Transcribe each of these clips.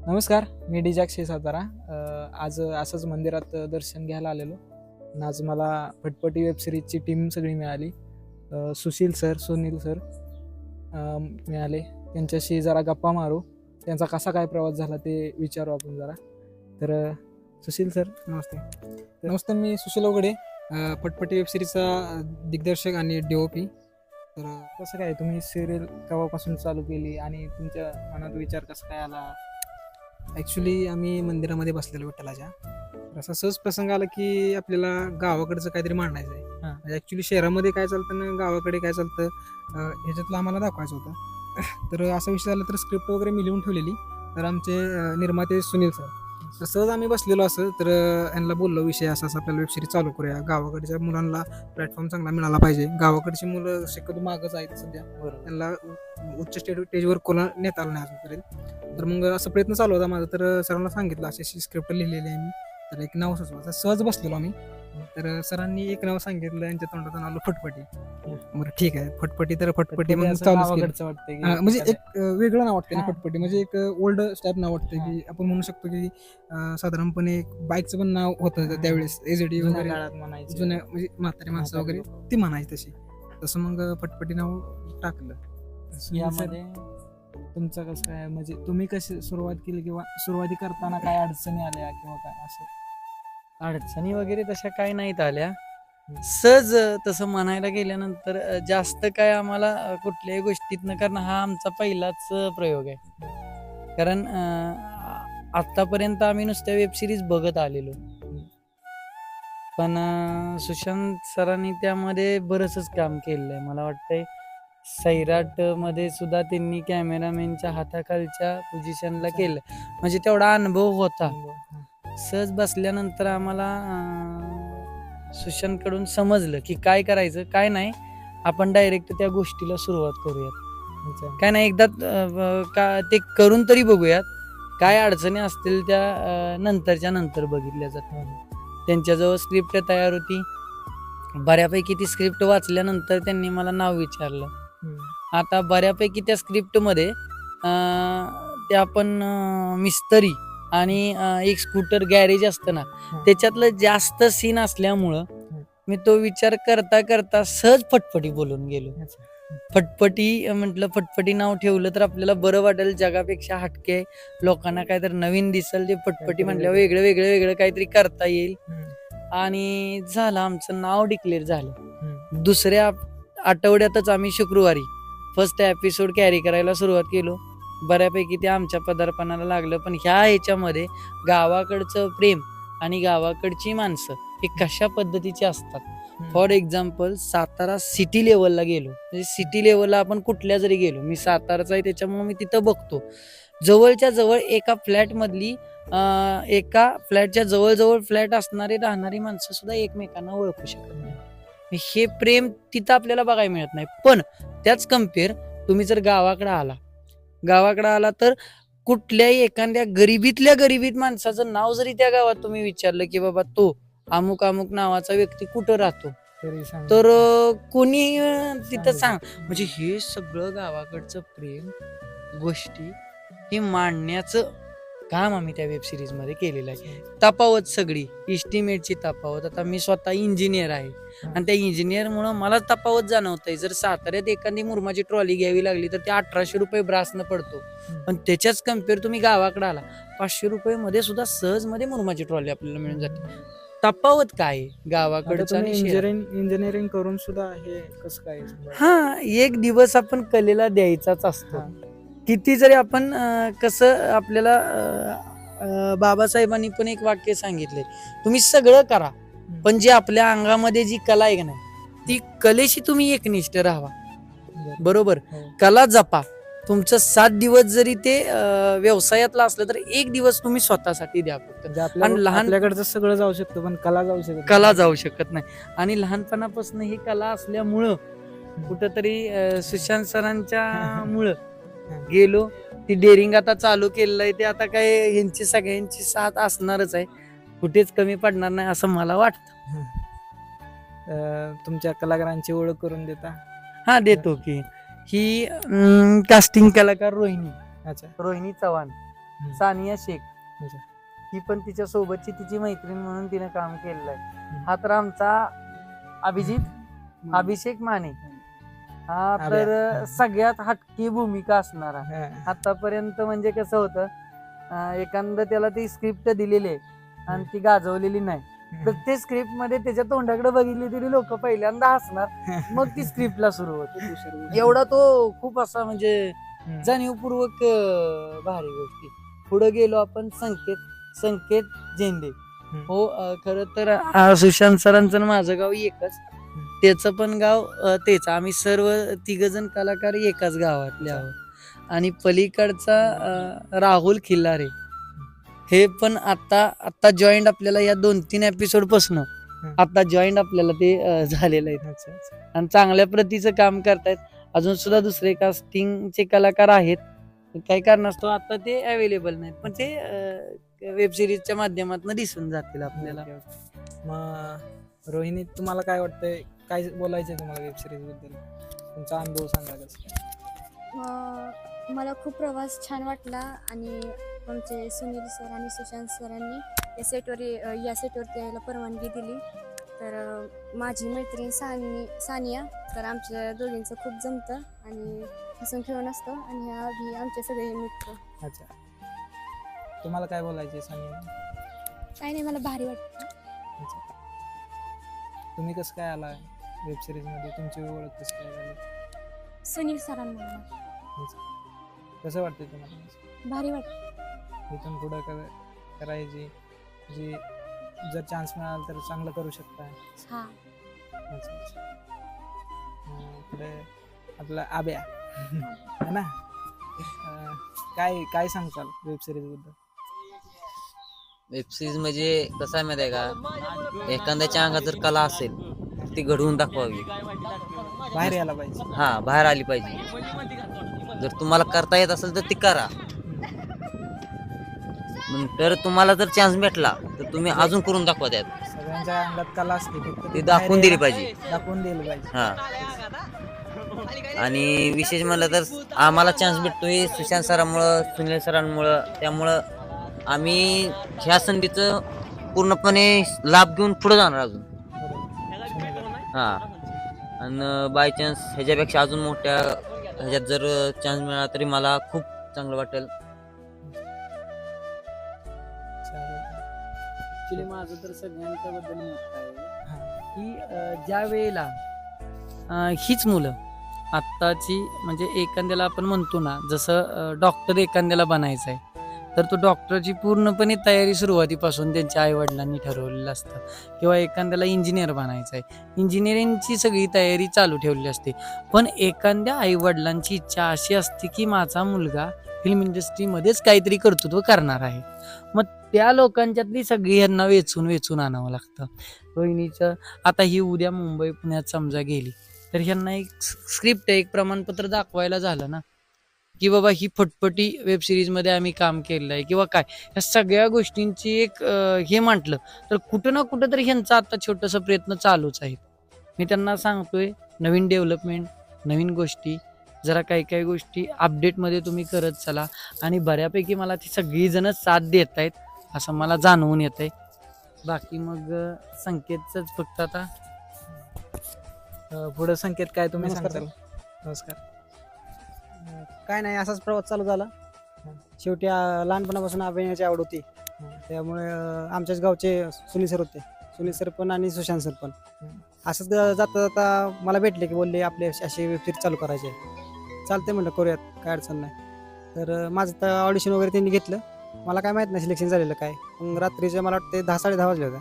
नमस्कार, मी डिजाक्षी सातारा. आज असंच मंदिरात दर्शन घ्यायला आलेलो आणि आज मला फटफटी वेब सिरीजची टीम सगळी मिळाली. सुशील सर, सुनील सर मिळाले. त्यांच्याशी जरा गप्पा मारू, त्यांचा कसा काय प्रवास झाला ते विचारू आपण जरा. तर सुशील सर नमस्ते. नमस्ते, मी सुशील अवघडे, पटपटी वेब सिरीजचा दिग्दर्शक आणि DOP. तर कसं काय तुम्ही सिरियल केव्हापासून चालू केली आणि तुमच्या मनात विचार कसा काय आला? ॲक्च्युली आम्ही मंदिरामध्ये बसलेलो विठ्ठलाच्या. तर असा सहज प्रसंग आला की आपल्याला गावाकडचं काहीतरी मांडायचं आहे. हां. म्हणजे ॲक्च्युली शहरामध्ये काय चालतं ना गावाकडे काय चालतं, ह्याच्यातलं आम्हाला दाखवायचं होतं. तर असा विषय झाला, तर स्क्रिप्ट वगैरे मी लिहून ठेवलेली. तर आमचे निर्माते सुनील सर, तर सहज आम्ही बसलेलो असं, तर यांना बोललो विषय असा असा आपल्याला वेबसिरीज चालू करूया. गावाकडच्या मुलांना प्लॅटफॉर्म चांगला मिळाला पाहिजे. गावाकडची मुलं शक्यतो मागच आहेत सध्या, बरोबर. त्यांना उच्च स्टेजवर कोणा नेता आलं नाही अजूनपर्यंत. तर मग असा प्रयत्न चालू होता माझा. तर सरांना सांगितलं अशी अशी स्क्रिप्ट लिहिलेली आहे मी, तर एक नाव सुचवा. सहज बसलेलो आम्ही. तर सरांनी एक नाव सांगितलं, यांच्या तोंडातून आलं फटपटी. बरं ठीक आहे, फटपटी तर फटपटी मग असं चालूच केलं. गावाकडचं वाटतंय की म्हणजे एक वेगळं नाव वाटतं ना हां. फटपटी, म्हणजे एक ओल्ड टाईप नाव वाटतं की आपण म्हणू शकतो की साधारणपणे बाईकचं पण नाव होतं त्यावेळेस, AZD जुन्या वगैरे, काळात म्हणायचं. जुन्या म्हणजे म्हातारी माणसं वगैरे ती म्हणायची तशी. तसं मग फटपटी नाव टाकलं. यामध्ये तुमचं कसं काय, म्हणजे तुम्ही कशी सुरुवात केली किंवा सुरुवाती करताना काय अडचणी आल्या किंवा काय असं? अडचणी वगैरे तशा काही नाहीत आल्या. सहज तसं म्हणायला गेल्यानंतर जास्त काय आम्हाला कुठल्याही गोष्टीत न करणं हा आमचा पहिलाच प्रयोग आहे. कारण आतापर्यंत आम्ही नुसत्या वेब सिरीज बघत आलेलो. पण सुशांत सरांनी त्यामध्ये बरंचच काम केलेलं आहे. मला वाटतंय सैराट मध्ये सुद्धा त्यांनी कॅमेरामॅनच्या हाताखालच्या पोझिशनला केलं, म्हणजे तेवढा अनुभव होता. सहज बसल्यानंतर आम्हाला सुशांतकडून समजलं की काय करायचं काय नाही. आपण डायरेक्ट त्या गोष्टीला सुरुवात करूयात. काय नाही, एकदा का ते करून तरी बघूयात. काय अडचणी असतील त्या नंतरच्या नंतर बघितल्या जातात. त्यांच्याजवळ स्क्रिप्ट तयार होती. बऱ्यापैकी ती स्क्रिप्ट वाचल्यानंतर त्यांनी मला नाव विचारलं. आता बऱ्यापैकी त्या स्क्रिप्टमध्ये ते आपण मिस्त्री आणि एक स्कूटर गॅरेज असतं ना, त्याच्यातलं जास्त सीन असल्यामुळं मी तो विचार करता करता सहज फटफटी बोलून गेलो. फटफटी म्हटलं, फटफटी नाव ठेवलं तर आपल्याला बरं वाटेल, जगापेक्षा हटके, लोकांना काहीतरी नवीन दिसेल. ते फटफटी म्हटल्यावर वेगळं वेगळं वेगळं काहीतरी करता येईल. आणि झालं, आमचं नाव डिक्लेअर झालं. दुसऱ्या आठवड्यातच आम्ही शुक्रवारी फर्स्ट एपिसोड कॅरी करायला सुरुवात केलो. बऱ्यापैकी ते आमच्या पदार्पणाला लागलं. पण ह्याच्यामध्ये गावाकडचं प्रेम आणि गावाकडची माणसं हे कशा पद्धतीची असतात. फॉर एक्झाम्पल, सातारा सिटी लेवलला गेलो, म्हणजे सिटी लेवलला आपण कुठल्या जरी गेलो, मी साताराचा आहे त्याच्यामुळे मी तिथं बघतो, जवळच्या जवळ एका फ्लॅटमधली एका फ्लॅटच्या जवळजवळ फ्लॅट असणारी राहणारी माणसं सुद्धा एकमेकांना ओळखू शकत नाही. हे प्रेम तिथं आपल्याला बघायला मिळत नाही. पण त्याच कम्पेअर तुम्ही जर गावाकडे आला तर कुठल्याही एखाद्या गरिबीतल्या गरिबीत माणसाचं नाव जरी त्या गावात तुम्ही विचारलं की बाबा तो अमुक अमुक नावाचा व्यक्ती कुठं राहतो, तर कोणी तिथं सांग. म्हणजे हे सगळं गावाकडचं प्रेम गोष्टी हे मांडण्याचं काम आम्ही त्या वेब सिरीज मध्ये केलेलं आहे. तफावत सगळी इस्टिमेटची तफावत. आता मी स्वतः इंजिनियर आहे आणि त्या इंजिनियरमुळं मला तफावत जाणवतंय. जर साताऱ्यात एखादी मुरमाची ट्रॉली घ्यावी लागली तर ते 1800 रुपये ब्रासनं पडतो. पण त्याच्याच कम्पेअर तुम्ही गावाकडे आला, 500 रुपये मध्ये सुद्धा सहज मध्ये मुरमाची ट्रॉली आपल्याला मिळून जाते. तफावत काय गावाकडचं आणि इंजिनिअरिंग करून सुद्धा हे कसं काय? हा, एक दिवस आपण कलेला द्यायचाच असतो. किती जरी आपण कसं आपल्याला बाबासाहेबांनी पण एक वाक्य सांगितले, तुम्ही सगळं करा पण जे आपल्या अंगामध्ये जी कला आहे का नाही, ती कलेशी तुम्ही एकनिष्ठ राहावा. बरोबर, कला जपा. तुमचं 7 दिवस जरी ते व्यवसायातलं असलं तर एक दिवस तुम्ही स्वतःसाठी द्या. आणि आपल्याकडचं सगळं जाऊ शकतं पण कला जाऊ शकत नाही. आणि लहानपणापासून ही कला असल्यामुळं कुठंतरी सुशांत सरांच्या मुळं गेलो. ती डेअरिंग आता चालू केलेलं आहे. ते आता काय यांची सगळ्यांची साथ असणारच आहे, कुठेच कमी पडणार नाही असं मला वाटतं. तुमच्या कलाकारांची ओळख करून देता? हा, देतो की. ही कास्टिंग कलाकार रोहिणी चव्हाण, सानिया शेख, अच्छा. ही पण तिच्या सोबतची तिची मैत्रीण म्हणून तिने काम केलेलं आहे. हा तर आमचा अभिषेक माने, हा तर सगळ्यात हटकी भूमिका असणारा. आतापर्यंत म्हणजे कसं होतं, एखादं त्याला ती स्क्रिप्ट दिलेली आहे आणि ती गाजवलेली नाही, तर ते स्क्रिप्ट मध्ये त्याच्या तोंडाकडे बघितली तरी लोक पहिल्यांदा हसणार, मग ती स्क्रिप्टला सुरू होते. एवढा तो खूप असा म्हणजे जाणीवपूर्वक भारी गोष्टी. पुढे गेलो आपण संकेत झेंडे. हो, खरं तर सुशांत सरांचं आणि माझं गाव एकच, त्याचं पण गाव तेच. आम्ही सर्व तिघजण कलाकार एकाच गावातले आहोत. आणि पलीकडचा राहुल खिल्लारे, हे पण आता जॉईंट आपल्याला या 2-3 एपिसोड पासून आता जॉईंट आपल्याला ते झालेलं आहे आणि चांगल्या प्रतीचं काम करतायत. अजून सुद्धा दुसरे कास्टिंगचे कलाकार आहेत, काही कारणास्तव आता ते अवेलेबल नाहीत, पण ते वेब सिरीजच्या माध्यमातून दिसून जातील आपल्याला. मग रोहिणी, तुम्हाला काय वाटतंय, काय बोलायचंय तुम्हाला वेब सिरीज बद्दल? तुमचा अनुभव सांगा कसं. मला खूप प्रवास छान वाटला आणि आमचे सुनील सर आणि सुशांत सरांनी या सेटवरती यायला परवानगी दिली. तर माझी मैत्रीण सानिया, तर आमच्या दोघींचं खूप जमतं आणि हसून खेळून असतं आणि ह्या आमचे सगळे मित्र. अच्छा, तुम्हाला काय बोलायचे सांगा. काही नाही, मला भारी वाटतं. अच्छा, तुम्ही कसं काय आला वेब सिरीज मध्ये, तुमची ओळख कसं काय झाली? सुनील सरांना. कसं वाटतंय तुम्हाला? भारी वाटतं. इथून पुढं करायची जी जर चान्स मिळाला तर चांगलं करू शकता. हा. पुढे आपला आब्या है ना, काय सांगताल वेब सिरीज बद्दल? वेब सिरीज म्हणजे कसं आहे माहिती आहे का, एखाद्याच्या अंगात जर कला असेल ती घडवून दाखवावी, बाहेर यायला पाहिजे. हा, बाहेर आली पाहिजे. जर तुम्हाला करता येत असेल तर ती करा. तर तुम्हाला जर चान्स भेटला तर तुम्ही अजून करून दाखवा. त्यात सगळ्यांच्या अंगात कला असते, ती दाखवून दिली पाहिजे. दाखवून दिली पाहिजे. हा. आणि विशेष म्हणलं तर आम्हाला चान्स भेटतोय सुशांत सरांमुळं, सुनील सरांमुळं. त्यामुळं आम्ही ह्या संधीचं पूर्णपणे लाभ घेऊन पुढे जाणार अजून. हा. आणि बाय चान्स ह्याच्यापेक्षा अजून मोठ्या ह्याच्यात जर चान्स मिळाला तरी मला खूप चांगलं वाटेल. ऍक्च्युली माझं तर सगळ्यांच्या बद्दल मत आहे की ज्या वेळेला हीच मुलं आत्ताची, म्हणजे एखाद्याला आपण म्हणतो ना, जसं डॉक्टर एखाद्याला बनायचं आहे, तर तो डॉक्टरची पूर्णपणे तयारी सुरुवातीपासून त्यांच्या आईवडिलांनी ठरवलेलं असतं. किंवा एखाद्याला इंजिनियर बनायचं आहे, इंजिनिअरिंगची सगळी तयारी चालू ठेवलेली असते. पण एखाद्या आईवडिलांची इच्छा अशी असते की माझा मुलगा फिल्म इंडस्ट्रीमध्येच काहीतरी कर्तृत्व करणार आहे. मग त्या लोकांच्यातली सगळी यांना वेचून आणावं लागतं. रोहिणीचं आता ही उद्या मुंबई पुण्यात समजा गेली तर ह्यांना एक स्क्रिप्ट, एक प्रमाणपत्र दाखवायला झालं ना की बाबा ही फटफटी वेब सिरीजमध्ये आम्ही काम केलेलं आहे किंवा काय, ह्या सगळ्या गोष्टींची एक हे म्हटलं तर कुठं ना कुठं तरी ह्यांचा आता छोटासा प्रयत्न चालूच आहे. मी त्यांना सांगतोय नवीन डेव्हलपमेंट, नवीन गोष्टी, जरा काही गोष्टी अपडेटमध्ये तुम्ही करत चला. आणि बऱ्यापैकी मला ती सगळीजणं साथ देत आहेत असं मला जाणवून येत आहे. बाकी मग संकेतच फक्त आता पुढे संकेत काय तुम्ही नमस्कार सांगताल? नमस्कार. काय नाही, असाच प्रवास चालू झाला. शेवटी लहानपणापासून अभिनयाची आवड होती, त्यामुळे आमच्याच गावचे सुनील सर होते. सुनील सर पण आणि सुशांत सर पण असंच जाता जाता मला भेटले की बोलले आपले असे वेब सिरीज चालू करायचे. चालते म्हणलं, करूयात, काय अडचण नाही. तर माझं तर ऑडिशन वगैरे त्यांनी घेतलं. मला काय माहीत नाही सिलेक्शन झालेलं काय. मग रात्रीचे मला वाटते 10-10:30 वाजले होता.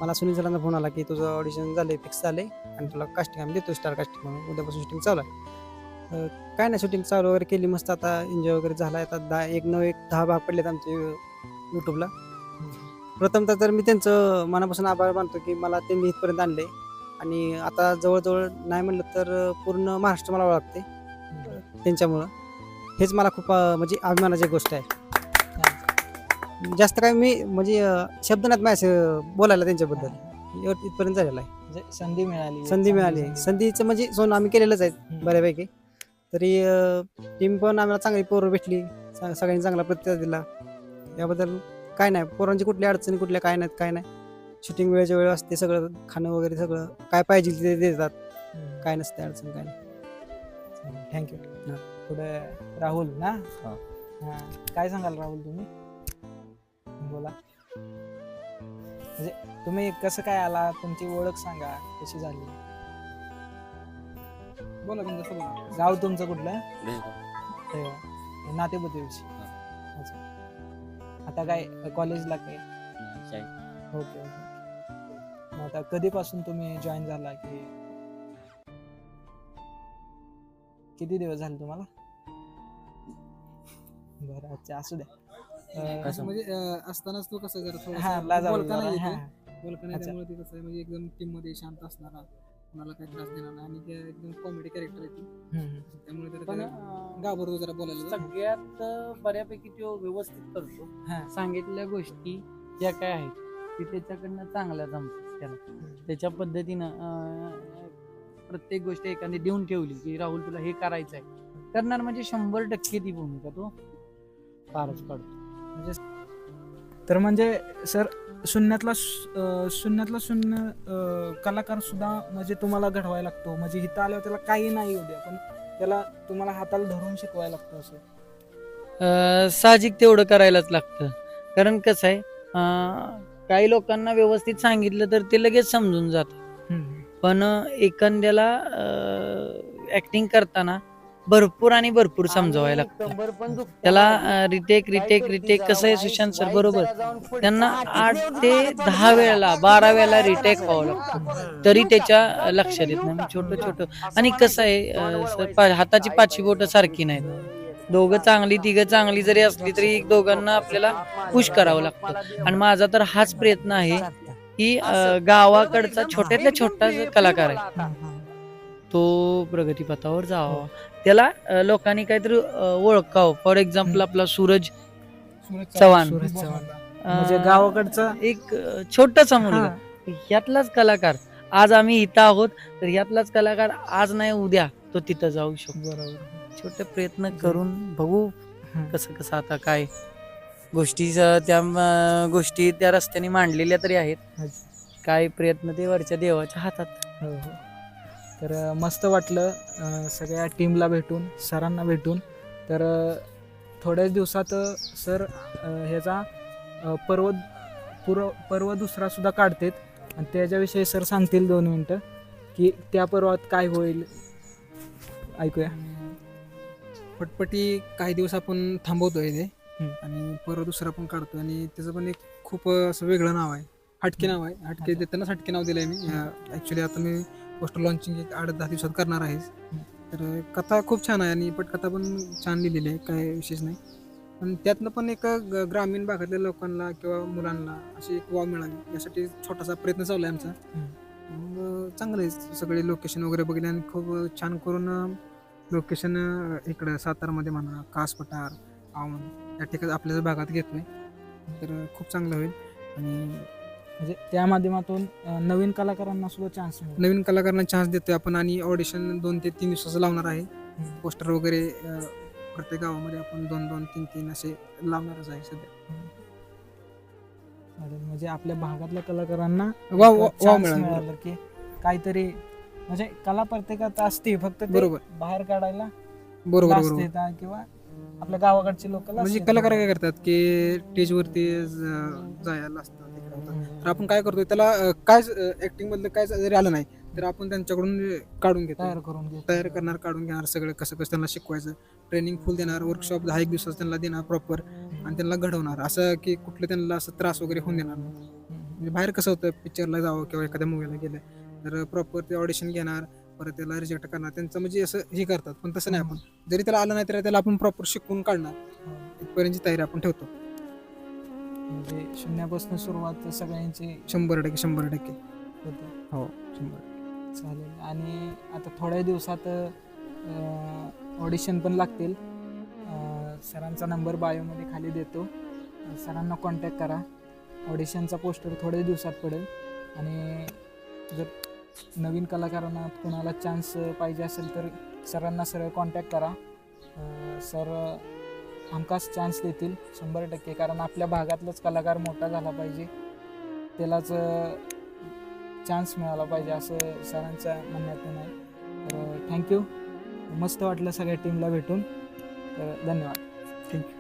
मला सुनील सरांचा फोन आला की तुझं ऑडिशन झाले, फिक्स झाले आणि तुला कास्टिंग आम्ही देतो, स्टार कास्टिंग म्हणून. उद्यापासून शूटिंग चालू आहे. काय नाही, शूटिंग चालू वगैरे केली मस्त. आता एन्जॉय वगैरे झाला आहे. आता 10 भाग पडलेत आमचे यूट्यूबला. प्रथमतः तर मी त्यांचं मनापासून आभार मानतो की मला त्यांनी इथपर्यंत आणले. आणि आता जवळजवळ नाही म्हणलं तर पूर्ण महाराष्ट्र मला ओळखते त्यांच्यामुळं. हेच मला खूप म्हणजे अभिमानाची गोष्ट आहे. जास्त काय मी म्हणजे शब्द नाहीत माझ्या बोलायला त्यांच्याबद्दल. इथपर्यंत झालेला आहे. म्हणजे संधी मिळाली. संधीचं म्हणजे सोनं आम्ही केलेलंच आहे बऱ्यापैकी. तरी टीम पण आम्हाला चांगली पोरं भेटली, सगळ्यांनी चांगला प्रतिसाद दिला. याबद्दल काय नाही, पोरांची कुठल्या अडचणी कुठल्या काय नाहीत काय नाही. शूटिंग वेळेच्या वेळ असते, सगळं खाणं वगैरे सगळं काय पाहिजे ते देतात, काय नसते अडचण काय नाही. थँक्यू. हा. पुढे राहुल ना. हा. हा. काय सांगाल राहुल तुम्ही? बोला. म्हणजे तुम्ही कसं काय आला, तुमची ओळख सांगा कशी झाली. बोला पण जसं बोला. गाव तुमचं कुठलं? नातेपुतेविषयी. अच्छा. आता काय कॉलेजला काय? Okay okay. मग आता कधीपासून तुम्ही जॉईन झाला की किती दिवस झाले तुम्हाला? बरं, अच्छा, असू द्या. असं म्हणजे असतानाच तो कसं जरा हा, थोडंसं लाजाळू बोलका जरा, नाही हा. येते. बोलका नाही, अच्छा. त्यामुळे ते कसं आहे म्हणजे एकदम टीम मध्ये शांत असणारा, कोणाला काही त्रास देणार नाही आणि ते एकदम कॉमेडी कॅरेक्टर आहे ती. हम्म. त्यामुळे पण त्याला घाबरतो जरा बोलायला. सगळ्यात बऱ्यापैकी तो व्यवस्थित करतो. हा. सांगितलेल्या गोष्टी ज्या काय आहेत ते त्याच्याकडनं चांगल्या जमतात त्याला. त्याच्या पद्धतीनं प्रत्येक गोष्ट एखादी देऊन ठेवली की राहुल तुला हे करायचं आहे, करणार म्हणजे 100% ती भूमिका तो पारच पाडतो. तर म्हणजे सर शून्यातला शून्य कलाकार सुद्धा म्हणजे तुम्हाला घडवायला लागतो. म्हणजे इथं आल्यावर त्याला काही नाही येऊ द्या, पण त्याला तुम्हाला हाताला धरून शिकवायला लागतं असं. साहजिक तेवढं करायलाच लागतं. कारण कसं आहे, काही लोकांना व्यवस्थित सांगितलं तर ते लगेच समजून जातं. पण एखाद्याला ऍक्टिंग करताना भरपूर समजवायला लागतं. त्याला रिटेक कसं आहे सुशांत सर बरोबर, त्यांना 8 ते 10 वेळेला 12 वेळेला रिटेक व्हावं लागतं तरी त्याच्या लक्षात येत नाही. छोटं आणि कसं आहे, हाताची 5 बोटं सारखी नाहीत. दोघं चांगली तिघं चांगली जरी असली तरी दोघांना आपल्याला पुश करावं लागतं. आणि माझा तर हाच प्रयत्न आहे की गावाकडचा छोट्यातल्या छोटा कलाकार आहे तो प्रगतीपथावर जावा, त्याला लोकांनी काहीतरी ओळखावं. फॉर एक्झाम्पल आपला सूरज चव्हाण, सूरज चव्हाण म्हणजे गावाकडचा एक छोटासा मुलगा, ह्यातलाच कलाकार आज आम्ही इथं आहोत, तर ह्यातलाच कलाकार आज नाही उद्या तो तिथं जाऊ शकतो. बरोबर. छोटे प्रयत्न करून बघू कसं आता काय गोष्टी त्या रस्त्याने मांडलेल्या तरी आहेत. काय प्रयत्न ते वरच्या देवाच्या हातात. हो हो. तर मस्त वाटलं सगळ्या टीमला भेटून, सरांना भेटून. तर थोड्याच दिवसात सर ह्याचा पर्व दुसरा सुद्धा काढतात आणि त्याच्याविषयी सर सांगतील 2 मिनटं की त्या पर्वात काय होईल. ऐकूया. पटपटी काही दिवस आपण थांबवतोय ते आणि परत दुसरा पण काढतोय आणि त्याचं पण एक खूप असं वेगळं नाव आहे, हटके नाव आहे. हटके देतानाच हटके नाव दिलंय मी. ऍक्च्युली आता मी पोस्टर लॉन्चिंग एक 8-10 दिवसात करणार आहे. तर कथा खूप छान आहे आणि पटकथा पण छान लिहिलेली आहे, काय विशेष नाही. पण त्यातनं पण एक ग्रामीण भागातल्या लोकांना किंवा मुलांना अशी एक वाव मिळावी यासाठी छोटासा प्रयत्न चालू आहे आमचा. मग चांगलं आहे, सगळे लोकेशन वगैरे बघितले आणि खूप छान करून लोकेशन इकडं सातारामध्ये म्हणा, कास पठार, औंध या ठिकाणी आपल्या भागात घेतोय. तर खूप चांगलं होईल आणि म्हणजे त्या माध्यमातून नवीन कलाकारांना सुद्धा चान्स मिळेल. नवीन कलाकारांना चान्स देतोय आपण आणि ऑडिशन 2 ते 3 दिवसाचं लावणार आहे. पोस्टर वगैरे प्रत्येक गावामध्ये आपण 2-2, 3-3 असे लावणारच आहे सध्या. म्हणजे आपल्या भागातल्या कलाकारांना वाव chance मिळाला. मिळालं की काहीतरी, म्हणजे कला प्रत्येकात असते, फक्त ते बरोबर बाहेर काढायला बरोबर लाज बरोबर. देतात किंवा आपल्या गावाकडचे लोक म्हणजे कलाकार काय करतात की स्टेजवरती जायला असतात तिकडे होतात. तर आपण काय करतोय त्याला काय ऍक्टिंग मधलं काय जरी आलं नाही तर आपण त्यांच्याकडून काढून घेतो, तयार करून घेतो. तयार करणार, काढून घेणार, सगळं कसं त्यांना शिकवायचं, ट्रेनिंग फुल देणार, वर्कशॉप 10 एक दिवसात त्यांना देणार प्रॉपर आणि त्यांना घडवणार, असं की कुठलं त्यांना असं त्रास वगैरे होऊन देणार नाही. म्हणजे बाहेर कसं होतं, पिक्चरला जावं किंवा एखाद्या मूवीला गेलं तर प्रॉपर ते ऑडिशन घेणार, परत त्याला रिजेक्ट करणार, त्यांचं म्हणजे असं हे करतात. पण तसं नाही, आपण जरी त्याला आलं नाही तरी त्याला आपण प्रॉपर शिकवून काढणार, इथपर्यंतची तयारी आपण ठेवतो. म्हणजे शून्यापासून सुरुवात सगळ्यांची 100% होते. हो 100%. चालेल. आणि आता थोड्या दिवसात ऑडिशन पण लागतील. सरांचा नंबर बायोमध्ये खाली देतो, सरांना कॉन्टॅक्ट करा. ऑडिशनचा पोस्टर थोड्या दिवसात पडेल आणि जर नवीन कलाकारांना कोणाला चान्स पाहिजे असेल तर सरांना सरळ कॉन्टॅक्ट करा. सर हमखास चान्स देतील 100%, कारण आपल्या भागातलाच कलाकार मोठा झाला पाहिजे, त्यालाच चान्स मिळाला पाहिजे असं सरांचं म्हणण्यातून आहे. तर थँक्यू, मस्त वाटलं सगळ्या टीमला भेटून. तर धन्यवाद. थँक्यू.